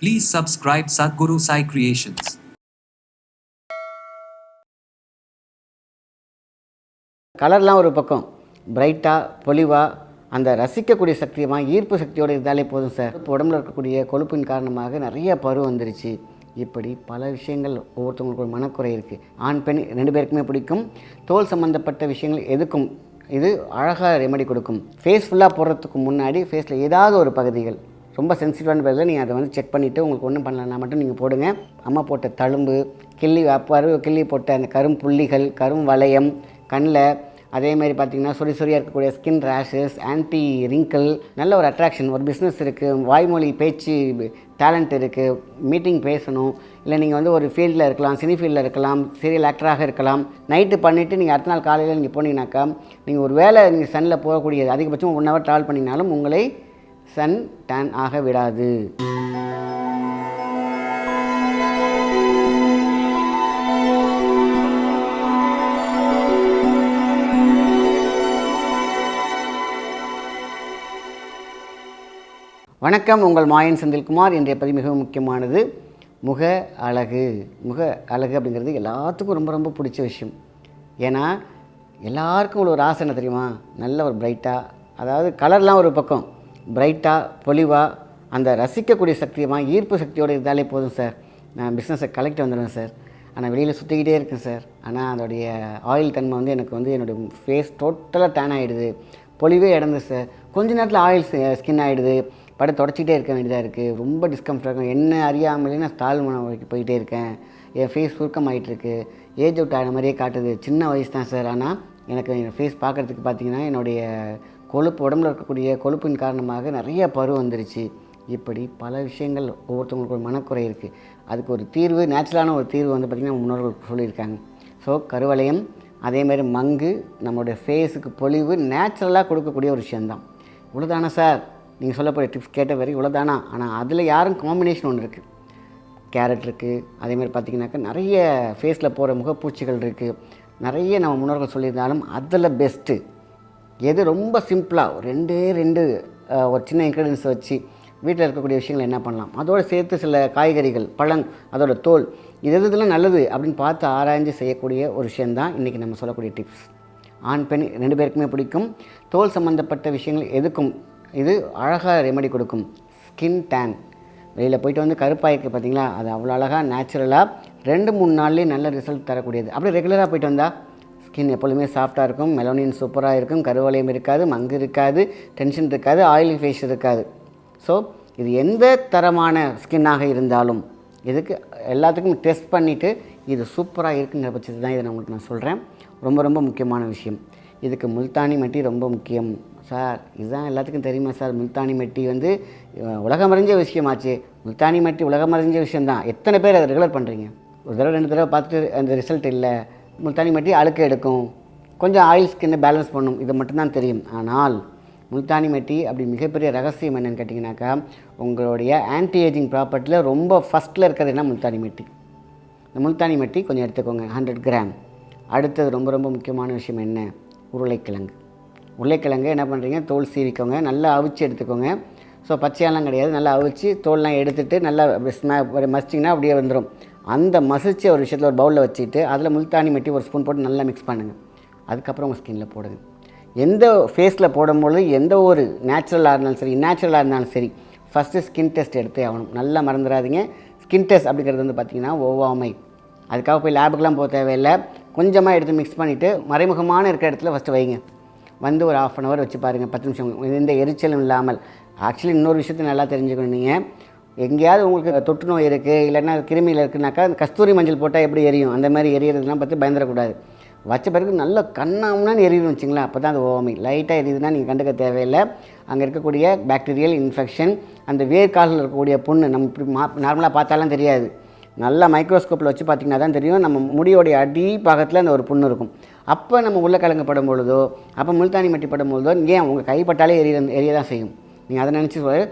Please subscribe Sadhguru Sai Creations. கலர்லாம் ஒரு பக்கம் பிரைட்டாக பொலிவாக அந்த ரசிக்கக்கூடிய சக்தியமாக ஈர்ப்பு சக்தியோடு இருந்தாலே போதும் சார். இப்போ உடம்புல இருக்கக்கூடிய கொழுப்பின் காரணமாக நிறைய பரு வந்துருச்சு. இப்படி பல விஷயங்கள் ஒவ்வொருத்தவங்களுக்கு ஒரு மனக்குறை இருக்குது. ஆண் பெண் ரெண்டு பேருக்குமே பிடிக்கும். தோல் சம்மந்தப்பட்ட விஷயங்கள் எதுக்கும் இது அழகாக ரெமெடி கொடுக்கும். ஃபேஸ் ஃபுல்லாக போடுறதுக்கு முன்னாடி ஃபேஸில் ஏதாவது ஒரு பகுதிகள் ரொம்ப சென்சிட்டிவான பகுதியில் நீங்கள் அதை வந்து செக் பண்ணிவிட்டு உங்களுக்கு ஒன்றும் பண்ணலன்னா மட்டும் நீங்கள் போடுங்க. அம்மா போட்ட தழும்பு, கிள்ளி போட்ட அந்த கரும் புள்ளிகள், கரும் வளையம் கண்ணில், அதேமாதிரி பார்த்திங்கன்னா சொரியாக இருக்கக்கூடிய ஸ்கின் ரேஷஸ், ஆன்டி ரிங்கிள், நல்ல ஒரு அட்ராக்ஷன், ஒரு பிஸ்னஸ் இருக்குது, வாய்மொழி பேச்சு டேலண்ட் இருக்குது, மீட்டிங் பேசணும், இல்லை நீங்கள் வந்து ஒரு ஃபீல்டில் இருக்கலாம், சினி ஃபீல்டில் இருக்கலாம், சீரியல் ஆக்டராக இருக்கலாம். நைட்டு பண்ணிவிட்டு நீங்கள் அடுத்த நாள் காலையில் நீங்கள் போனீங்கன்னாக்கா நீங்கள் ஒரு வேளை நீங்கள் சன்னில் போகக்கூடியது அதிகபட்சம் 1 hour ட்ராவல் பண்ணிங்கனாலும் உங்களை சன் டேன் ஆக விடாது. வணக்கம், உங்கள் மாயன் செந்தில்குமார். இன்றைய பதிவு மிகவும் முக்கியமானது. முக அழகு. முக அழகு அப்படிங்கிறது எல்லாத்துக்கும் ரொம்ப ரொம்ப பிடிச்ச விஷயம். ஏன்னா எல்லாருக்கும் ஒரு ஆசை என்ன தெரியுமா? நல்ல ஒரு பிரைட்டாக, அதாவது கலர்லாம் ஒரு பக்கம் பிரைட்டாக பொலிவாக அந்த ரசிக்கக்கூடிய சக்தியமாக ஈர்ப்பு சக்தியோடு இருந்தாலே போதும் சார். நான் பிஸ்னஸை கலெக்ட் வந்துடுவேன் சார். ஆனால் வெளியில் சுற்றிக்கிட்டே இருக்கேன் சார். ஆனால் அதோடைய ஆயில் தன்மை வந்து எனக்கு வந்து என்னுடைய ஃபேஸ் டோட்டலாக டேன் ஆகிடுது, பொலிவே இடந்து சார். கொஞ்ச நேரத்தில் ஆயில் ஸ்கின் ஆகிடுது, படம் தொடச்சிக்கிட்டே இருக்க வேண்டியதாக இருக்குது. ரொம்ப டிஸ்கம்ஃபர்ட் இருக்கும். என்ன அறியாமலே நான் தாழ்மன வரைக்கும் போயிட்டே இருக்கேன். என் ஃபேஸ் சுருக்கம் ஆகிட்டுருக்கு. ஏஜ் அவுட் ஆகிற மாதிரியே காட்டுது. சின்ன வயசு தான் சார். ஆனால் எனக்கு என் ஃபேஸ் பார்க்குறதுக்கு பார்த்திங்கன்னா என்னுடைய கொழுப்பு, உடம்புல இருக்கக்கூடிய கொழுப்பின் காரணமாக நிறைய பரு வந்துருச்சு. இப்படி பல விஷயங்கள் ஒவ்வொருத்தவங்களுக்கு ஒரு மனக்குறை இருக்குது. அதுக்கு ஒரு தீர்வு, நேச்சுரலான ஒரு தீர்வு வந்து பார்த்திங்கன்னா முன்னோர்கள் சொல்லியிருக்காங்க. ஸோ கருவளையம், அதேமாதிரி மங்கு, நம்மளுடைய ஃபேஸுக்கு பொலிவு நேச்சுரலாக கொடுக்கக்கூடிய ஒரு விஷயந்தான். இவ்வளோதானா சார் நீங்கள் சொல்லக்கூடிய டிப்ஸ் கேட்ட வரைக்கும் இவ்வளோதானா? ஆனால் அதில் யாரும் காம்பினேஷன் ஒன்று இருக்குது. கேரட் இருக்குது, அதேமாதிரி பார்த்திங்கனாக்கா நிறைய ஃபேஸில் போகிற முகப்பூச்சிகள் இருக்குது. நிறைய நம்ம முன்னோர்கள் சொல்லியிருந்தாலும் அதில் பெஸ்ட்டு எது? ரொம்ப சிம்பிளாக ரெண்டு ஒரு சின்ன இன்க்ரீடியன்ஸ் வச்சு வீட்டில் இருக்கக்கூடிய விஷயங்கள் என்ன பண்ணலாம், அதோடு சேர்த்து சில காய்கறிகள், பழம், அதோட தோல், இதெல்லாம் நல்லது அப்படின்னு பார்த்து ஆராய்ஞ்சு செய்யக்கூடிய ஒரு விஷயந்தான் இன்றைக்கி நம்ம சொல்லக்கூடிய டிப்ஸ். ஆண் பெண் ரெண்டு பேருக்குமே பிடிக்கும். தோல் சம்மந்தப்பட்ட விஷயங்கள் எதுக்கும் இது அழகாக ரெமெடி கொடுக்கும். ஸ்கின் டேன், வெளியில் போயிட்டு வந்து கருப்பாயிருக்கு பார்த்திங்களா, அது அவ்வளோ அழகாக நேச்சுரலாக 2-3 நாள்லேயே நல்ல ரிசல்ட் தரக்கூடியது. அப்படியே ரெகுலராக போயிட்டு வந்தால் ஸ்கின் எப்பொழுதுமே சாஃப்டாக இருக்கும், மெலோனின் சூப்பராக இருக்கும், கருவளையம் இருக்காது, மங்கு இருக்காது, டென்ஷன் இருக்காது, ஆயிலி ஃபேஸ் இருக்காது. ஸோ இது எந்த தரமான ஸ்கின்னாக இருந்தாலும் இதுக்கு எல்லாத்துக்கும் டெஸ்ட் பண்ணிவிட்டு இது சூப்பராக இருக்குங்கிற பட்சத்து தான் இதை நான் சொல்கிறேன். ரொம்ப ரொம்ப முக்கியமான விஷயம். இதுக்கு முல்தானி மெட்டி ரொம்ப முக்கியம் சார். இதுதான் எல்லாத்துக்கும் தெரியுமா சார்? முல்தானி மெட்டி வந்து உலகமறிஞ்ச விஷயமாச்சு. முல்தானி மெட்டி உலகமறிஞ்ச விஷயந்தான். எத்தனை பேர் அதை ரெகுலர் பண்ணுறீங்க? ஒரு தடவை 2 தடவை பார்த்துட்டு அந்த ரிசல்ட் இல்லை. முல்தானி மெட்டி அழுக்க எடுக்கும், கொஞ்சம் ஆயில் ஸ்கின்னை பேலன்ஸ் பண்ணும், இது மட்டும்தான் தெரியும். ஆனால் முல்தானி மெட்டி அப்படி மிகப்பெரிய ரகசியம் என்னென்னு கேட்டிங்கனாக்கா, உங்களுடைய ஆன்டி ஏஜிங் ப்ராப்பர்ட்டியில் ரொம்ப ஃபஸ்ட்டில் இருக்கிறது என்ன? முல்தானி மெட்டி. இந்த முல்தானி மெட்டி கொஞ்சம் எடுத்துக்கோங்க, 100 கிராம். அடுத்தது ரொம்ப ரொம்ப முக்கியமான விஷயம் என்ன? உருளைக்கிழங்கு. உருளைக்கிழங்கு என்ன பண்ணுறீங்க? தோல் சீவிக்கோங்க, நல்லா அவிச்சு எடுத்துக்கோங்க. ஸோ பச்சையாலாம் கிடையாது, நல்லா அவிச்சு தோல்லாம் எடுத்துகிட்டு நல்லா மசிச்சிங்கன்னா அப்படியே வந்துடும். அந்த மசிச்ச ஒரு விஷயத்தில் ஒரு பவுலில் வச்சுட்டு அதில் முல்தானி மெட்டி ஒரு ஸ்பூன் போட்டு நல்லா மிக்ஸ் பண்ணுங்கள். அதுக்கப்புறம் உங்கள் ஸ்கின்னில் போடுங்க. எந்த ஃபேஸில் போடும்பொழுது எந்த ஒரு நேச்சுரலாக இருந்தாலும் சரி, இந்நேச்சுரலாக இருந்தாலும் சரி, ஃபஸ்ட்டு ஸ்கின் டெஸ்ட் எடுத்தே ஆகணும். நல்லா மறந்துடாதீங்க. ஸ்கின் டெஸ்ட் அப்படிங்கிறது வந்து பார்த்திங்கன்னா ஒவ்வாமை. அதுக்காக போய் லேபுக்கெலாம் போக தேவையில்லை. கொஞ்சமாக எடுத்து மிக்ஸ் பண்ணிவிட்டு மறைமுகமான இருக்கிற இடத்துல ஃபஸ்ட்டு வைங்க. வந்து ஒரு 1/2 hour வச்சு பாருங்கள், 10 நிமிஷம். எந்த எரிச்சலும் இல்லாமல். ஆக்சுவலி இன்னொரு விஷயத்தை நல்லா தெரிஞ்சுக்கணும். நீங்கள் எங்கேயாவது உங்களுக்கு தொற்று நோய் இருக்குது, இல்லைன்னா கிருமியில் இருக்குனாக்கா கஸ்தூரி மஞ்சள் போட்டால் எப்படி எரியும், அந்த மாதிரி எரியறதுலாம் பார்த்து பயந்துடக்கூடாது. வச்ச பிறகு நல்ல கண்ணாமனான்னு எரியுதுன்னு வச்சிங்களேன், அப்போ தான் அது ஓமை. லைட்டாக எரியுதுன்னா நீங்கள் கண்டுக்க தேவையில்லை. அங்கே இருக்கக்கூடிய பாக்டீரியல் இன்ஃபெக்ஷன், அந்த வேர்க்காலில் இருக்கக்கூடிய புண்ணு நம்ம இப்படி நார்மலாக பார்த்தாலாம் தெரியாது. நல்லா மைக்ரோஸ்கோப்பில் வச்சு பார்த்திங்கன்னா தான் தெரியும். நம்ம முடியோடைய அடி பாகத்தில் அந்த ஒரு புண்ணு இருக்கும். அப்போ நம்ம உருளைக்கிழங்கு படும் பொழுதோ, அப்போ முல்தானி மெட்டி படும் பொழுதோ, ஏன் உங்கள் கைப்பட்டாலே எரிய தான் செய்யும். நீங்கள் அதை நினச்சி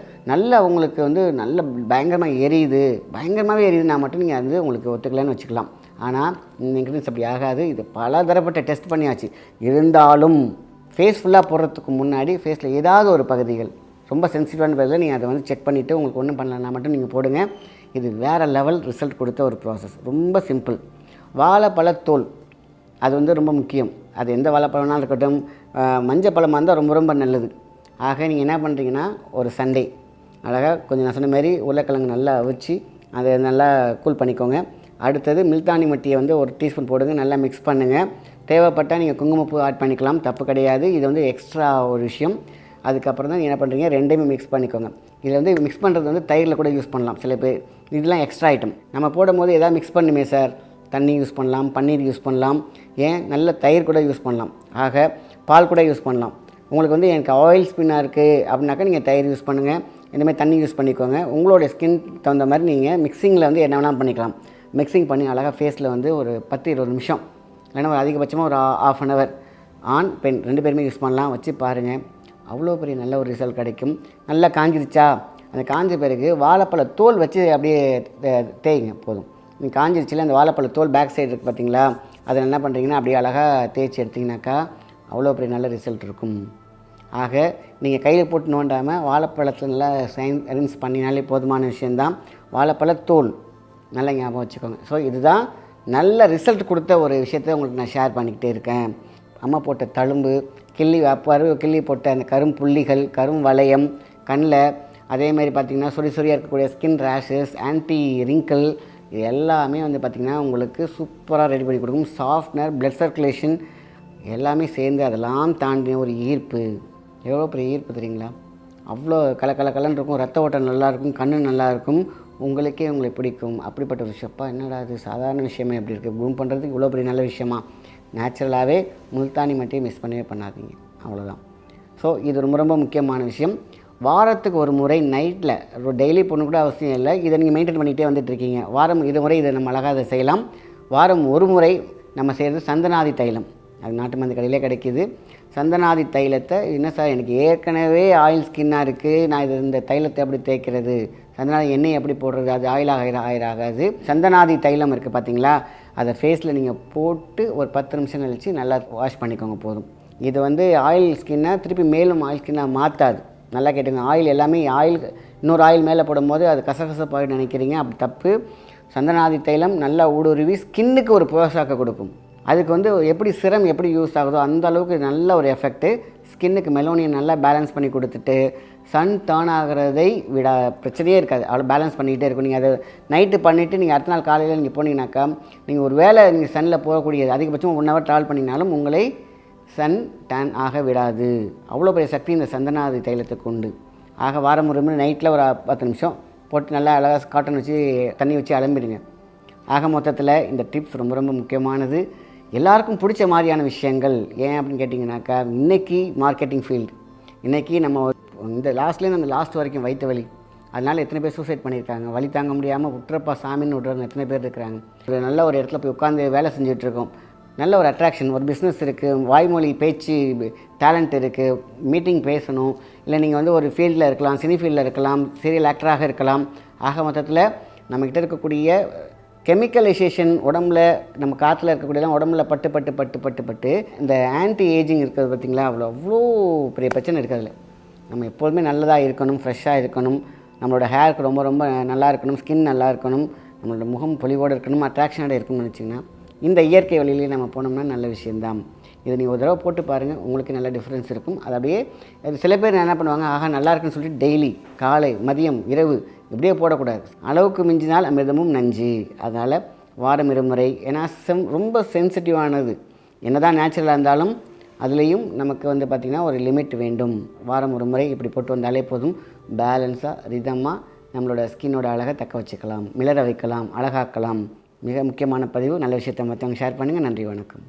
நல்லா உங்களுக்கு வந்து நல்ல பயங்கரமாக பயங்கரமாகவே எரியுதுன்னா மட்டும் நீங்கள் வந்து உங்களுக்கு ஒத்துக்கலான்னு வச்சுக்கலாம். ஆனால் இந்த இன்க்ரீடியன்ஸ் அப்படி ஆகாது. இது பல தரப்பட்ட டெஸ்ட் பண்ணியாச்சு. இருந்தாலும் ஃபேஸ் ஃபுல்லாக போடுறதுக்கு முன்னாடி ஃபேஸில் ஏதாவது ஒரு பகுதிகள் ரொம்ப சென்சிட்டிவான பதில் நீங்கள் அதை வந்து செக் பண்ணிவிட்டு உங்களுக்கு ஒன்றும் பண்ணலன்னா மட்டும் நீங்கள் போடுங்க. இது வேறு லெவல் ரிசல்ட் கொடுத்த ஒரு ப்ராசஸ். ரொம்ப சிம்பிள். வாழைப்பழத்தோல் அது வந்து ரொம்ப முக்கியம். அது எந்த வாழைப்பழம்னாலும் இருக்கட்டும், மஞ்சள் பழமாக இருந்தால் ரொம்ப ரொம்ப நல்லது. ஆக நீங்கள் என்ன பண்ணுறீங்கன்னா, ஒரு சண்டே அழகாக கொஞ்சம் நான் சொன்ன மாதிரி உருளைக்கிழங்கு நல்லா அவிச்சு அதை நல்லா கூல் பண்ணிக்கோங்க. அடுத்தது மில்தானி மட்டியை வந்து ஒரு டீஸ்பூன் போடுங்க, நல்லா மிக்ஸ் பண்ணுங்கள். தேவைப்பட்டால் நீங்கள் குங்குமப்பூ ஆட் பண்ணிக்கலாம், தப்பு கிடையாது. இது வந்து எக்ஸ்ட்ரா ஒரு விஷயம். அதுக்கப்புறம் தான் நீங்கள் என்ன பண்ணுறீங்க, ரெண்டையுமே மிக்ஸ் பண்ணிக்கோங்க. இதில் வந்து மிக்ஸ் பண்ணுறது வந்து தயிரில் கூட யூஸ் பண்ணலாம் சில பேர். இதெல்லாம் எக்ஸ்ட்ரா ஐட்டம். நம்ம போடும்போது எதாவது மிக்ஸ் பண்ணுமே சார், தண்ணி யூஸ் பண்ணலாம், பன்னீர் யூஸ் பண்ணலாம், ஏன் நல்ல தயிர் கூட யூஸ் பண்ணலாம், ஆக பால் கூட யூஸ் பண்ணலாம். உங்களுக்கு வந்து எனக்கு ஆயில் ஸ்கின்னாக இருக்குது அப்படின்னாக்கா நீங்கள் தயிர் யூஸ் பண்ணுங்கள், இந்தமாதிரி தண்ணி யூஸ் பண்ணிக்கோங்க. உங்களோட ஸ்கின் தகுந்த மாதிரி நீங்கள் மிக்சிங்கில் வந்து என்ன வேணாலும் பண்ணிக்கலாம். மிக்சிங் பண்ணி அழகாக ஃபேஸில் வந்து ஒரு 10-20 நிமிஷம் இல்லைன்னா ஒரு அதிகபட்சமாக ஒரு ½ அன் ஹவர் ஆண் பெண் 2 பேருமே யூஸ் பண்ணலாம். வச்சு பாருங்கள், அவ்வளோ பெரிய நல்ல ஒரு ரிசல்ட் கிடைக்கும். நல்லா காஞ்சிருச்சா, அந்த காஞ்ச பிறகு வாழைப்பழ தோல் வச்சு அப்படியே தேய்ங்க போதும். நீங்கள் காஞ்சிருச்சுல அந்த வாழைப்பழ தோல் பேக் சைடு இருக்குது பார்த்தீங்களா, அதை என்ன பண்ணுறீங்கன்னா அப்படியே அழகாக தேய்ச்சி எடுத்திங்கனாக்கா அவ்வளோ பெரிய நல்ல ரிசல்ட் இருக்கும். ஆக நீங்கள் கையில் போட்டு நோண்டாமல் வாழைப்பழத்தில் நல்லா ரின்ஸ் பண்ணினாலே போதுமான விஷயந்தான். வாழைப்பழ தோல் நல்லா ஞாபகம் வச்சுக்கோங்க. ஸோ இதுதான் நல்ல ரிசல்ட் கொடுத்த ஒரு விஷயத்தை உங்களுக்கு நான் ஷேர் பண்ணிக்கிட்டே இருக்கேன். அம்மா போட்ட தழும்பு, கிள்ளி போட்ட அந்த கரும் புள்ளிகள், கரும் வளையம் கண்ணில், அதேமாதிரி பார்த்திங்கன்னா சொறியாக இருக்கக்கூடிய ஸ்கின் ரேஷஸ், ஆன்டி ரிங்கிள், இது எல்லாமே வந்து பார்த்திங்கன்னா உங்களுக்கு சூப்பராக ரெடி பண்ணி கொடுக்கும். சாஃப்ட்னர், பிளட் சர்க்குலேஷன் எல்லாமே சேர்ந்து அதெல்லாம் தாண்டின ஒரு ஈர்ப்பு. எவ்வளோ பெரிய ஈர்ப்பு தெரியுங்களா? அவ்வளோ கலன்னு இருக்கும், ரத்த ஓட்டம் நல்லாயிருக்கும், கண்ணு நல்லாயிருக்கும், உங்களுக்கே உங்களை பிடிக்கும். அப்படிப்பட்ட ஒரு விஷயப்பா, என்னடா அது சாதாரண விஷயமே எப்படி இருக்குது, க்ரூம் பண்ணுறதுக்கு இவ்வளோ பெரிய நல்ல விஷயமா? நேச்சுரலாகவே முல்தானி மட்டியை மிஸ் பண்ணவே பண்ணாதீங்க, அவ்வளோதான். ஸோ இது ரொம்ப ரொம்ப முக்கியமான விஷயம். வாரத்துக்கு ஒரு முறை நைட்டில், டெய்லி பொண்ணு கூட அவசியம் இல்லை, இதை நீங்கள் மெயின்டைன் பண்ணிகிட்டே வந்துட்டுருக்கீங்க. வாரம் இருமுறை இதை நம்ம அழகாக அதை செய்யலாம். வாரம் ஒரு முறை நம்ம செய்கிறது சந்தனாதி தைலம். அது நாட்டு மருந்து கடையிலே கிடைக்கிது. சந்தனாதி தைலத்தை, என்ன சார் எனக்கு ஏற்கனவே ஆயில் ஸ்கின்னாக இருக்குது, நான் இந்த தைலத்தை எப்படி தேய்க்கிறது, சந்தனாதி எண்ணெய் எப்படி போடுறது, அது ஆகாது. சந்தனாதி தைலம் இருக்குது பார்த்தீங்களா, அதை ஃபேஸில் நீங்கள் போட்டு ஒரு 10 நிமிஷம் கழிச்சு நல்லா வாஷ் பண்ணிக்கோங்க போதும். இது வந்து ஆயில் ஸ்கின்னை திருப்பி மேலும் ஆயில் ஸ்கின்னாக மாற்றாது. நல்லா கேட்டுங்க, ஆயில் எல்லாமே இன்னொரு ஆயில் மேலே போடும்போது அது கசகசப்பாக நினைக்கிறீங்க, அப்படி தப்பு. சந்தனாதி தைலம் நல்லா ஊடுருவி ஸ்கின்னுக்கு ஒரு போஷாக்க கொடுக்கும். அதுக்கு வந்து எப்படி சிரம் எப்படி யூஸ் ஆகுதோ அந்த அளவுக்கு நல்ல ஒரு எஃபெக்ட்டு. ஸ்கின்னுக்கு மெலோனியை நல்லா பேலன்ஸ் பண்ணி கொடுத்துட்டு சன் டர்ன் ஆகிறதை பிரச்சனையே இருக்காது, அவ்வளோ பேலன்ஸ் பண்ணிக்கிட்டே இருக்கும். நீங்கள் அதை நைட்டு பண்ணிவிட்டு நீங்கள் அடுத்த நாள் காலையில் நீங்கள் போனீங்கன்னாக்கா, நீங்கள் ஒரு வேளை நீங்கள் சன்னில் போகக்கூடியது அதிகபட்சம் 1 ஹவர் ட்ராவல் பண்ணிங்கனாலும் உங்களை சன் டேன் ஆக விடாது. அவ்வளோ பெரிய சக்தி இந்த சந்தனாதி தைலத்துக்கு உண்டு. ஆக வாரம் ஒரு முறை நைட்டில் ஒரு 10 நிமிஷம் போட்டு நல்லா அழகாக காட்டன் வச்சு தண்ணி வச்சு அலம்பிடுங்க. ஆக மொத்தத்தில் இந்த டிப்ஸ் ரொம்ப ரொம்ப முக்கியமானது, எல்லாருக்கும் பிடிச்ச மாதிரியான விஷயங்கள். ஏன் அப்படின்னு கேட்டிங்கனாக்கா, இன்றைக்கி மார்க்கெட்டிங் ஃபீல்டு, இன்றைக்கி நம்ம இந்த லாஸ்ட்லேருந்து அந்த லாஸ்ட் வரைக்கும் வயிற்று வலி, அதனால் எத்தனை பேர் சூசைட் பண்ணியிருக்காங்க, வலி தாங்க முடியாமல் விட்டுறப்பா சாமின்னு விட்றவங்க எத்தனை பேர் இருக்கிறாங்க. ஒரு நல்ல ஒரு இடத்துல போய் உட்காந்து வேலை செஞ்சிட்ருக்கோம், நல்ல ஒரு அட்ராக்ஷன், ஒரு பிஸ்னஸ் இருக்குது, வாய்மொழி பேச்சு டேலண்ட் இருக்குது, மீட்டிங் பேசணும், இல்லை நீங்கள் வந்து ஒரு ஃபீல்டில் இருக்கலாம், சினி ஃபீல்டில் இருக்கலாம், சீரியல் ஆக்டராக இருக்கலாம். ஆக மொத்தத்தில் நம்மக்கிட்ட இருக்கக்கூடிய கெமிக்கலைசேஷன் உடம்புல, நம்ம காற்றுல இருக்கக்கூடியலாம் உடம்புல பட்டு இந்த ஆன்டி ஏஜிங் இருக்கிறது பார்த்திங்களா, அவ்வளோ பெரிய பிரச்சனை இருக்கிறதுல. நம்ம எப்போதுமே நல்லதாக இருக்கணும், ஃப்ரெஷ்ஷாக இருக்கணும், நம்மளோட ஹேருக்கு ரொம்ப ரொம்ப நல்லா இருக்கணும், ஸ்கின் நல்லா இருக்கணும், நம்மளோட முகம் பொலிவோடு இருக்கணும், அட்ராக்ஷனோட இருக்கணும்னு நினச்சிங்கன்னா இந்த இயற்கை வழியிலேயே நம்ம போனோம்னா நல்ல விஷயந்தான். இதை நீங்கள் ஒரு தடவை போட்டு பாருங்கள், உங்களுக்கு நல்ல டிஃப்ரென்ஸ் இருக்கும். அது அப்படியே சில பேர் என்ன பண்ணுவாங்க, ஆகா நல்லா இருக்குன்னு சொல்லிட்டு டெய்லி காலை மதியம் இரவு இப்படியே போடக்கூடாது. அளவுக்கு மிஞ்சினால் அமிர்தமும் நஞ்சு. அதனால் வாரம் இருமுறை, ஏன்னா ரொம்ப சென்சிட்டிவானது, என்ன தான் நேச்சுரலாக இருந்தாலும் அதுலேயும் நமக்கு வந்து பார்த்திங்கன்னா ஒரு லிமிட் வேண்டும். வாரம் ஒரு முறை இப்படி போட்டு வந்தாலே போதும், பேலன்ஸாக ரிதமாக நம்மளோட ஸ்கின்னோட அழகை தக்க வச்சுக்கலாம், மிளற வைக்கலாம், அழகாக்கலாம். மிக முக்கியமான பதிவு. நல்ல விஷயத்தை மற்றவங்க ஷேர் பண்ணுங்கள். நன்றி, வணக்கம்.